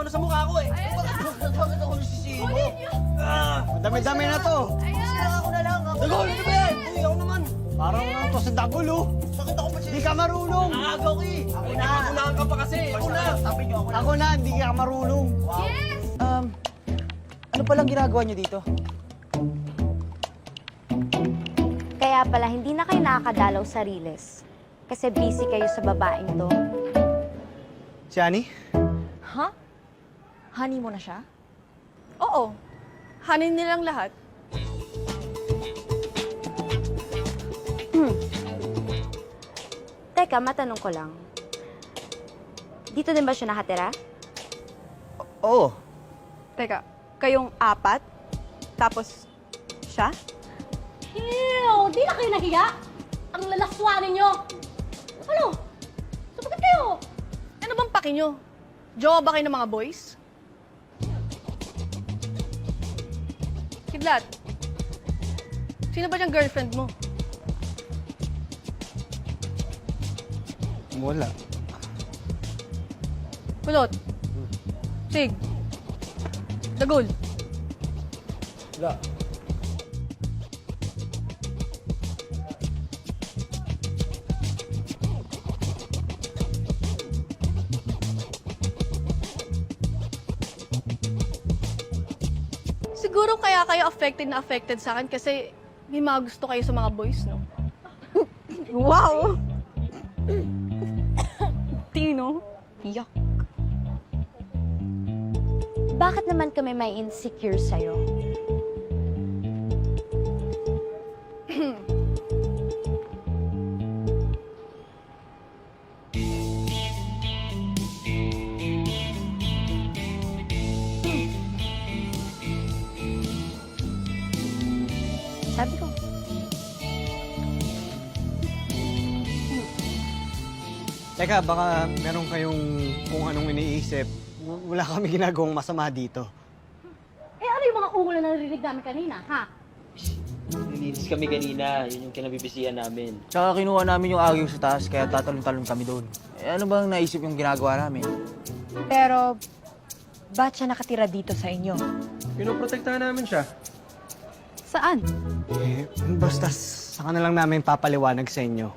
na sa mukha ko eh. Bakit ako nasisibo? Dami-dami na to. Sira ako na lang. Dagol, ano ba yan? Uy, ako naman. Parang nga to sa dagol, oh. Sakit ako pa Di ka marunong. Nakagaw ka eh. Ako na. Nakunahan ka pa kasi. Ako na. Sabi niyo ako na. Ako na, hindi ka marunong. Yes! Ano palang ginagawa niyo dito? Kaya pala, hindi na kayo nakakadalaw sa Riles. Kasi busy kayo sa babaeng to. Si Annie? Ha? Honey mo na siya? Oo. Honey nilang lahat. Teka, matanong ko lang. Dito din ba siya nakatira? Oo. Teka, kayong apat? Tapos, siya? Ew! Di na kayo nahiya? Ang lalaswanin nyo! Ano? Sumagot kayo! Ano bang paki nyo? Jowa ba kayo ng mga boys? Kidlat, sino ba yung girlfriend mo? Wala. Kulot. Sig. Dagol. Wala. Siguro kaya kayo affected sa akin kasi may mga gusto kayo sa mga boys, no? Wow! Tino? Yak. Bakit naman kami may insecure sa'yo? Sabi ko. Teka, baka meron kayong kung anong iniisip. Wala kami ginagawang masama dito. Eh ano yung mga ungol na narinig namin kanina, ha? Nilinis kami kanina. Yun yung kinabibisihan namin. Tsaka kinuha namin yung agyo sa taas, kaya tatalon-talon kami doon. Eh, ano bang naisip yung ginagawa namin? Pero, ba't siya nakatira dito sa inyo? Pinoprotektahan namin siya. Saan? Eh, basta saka na lang namin papaliwanag sa inyo.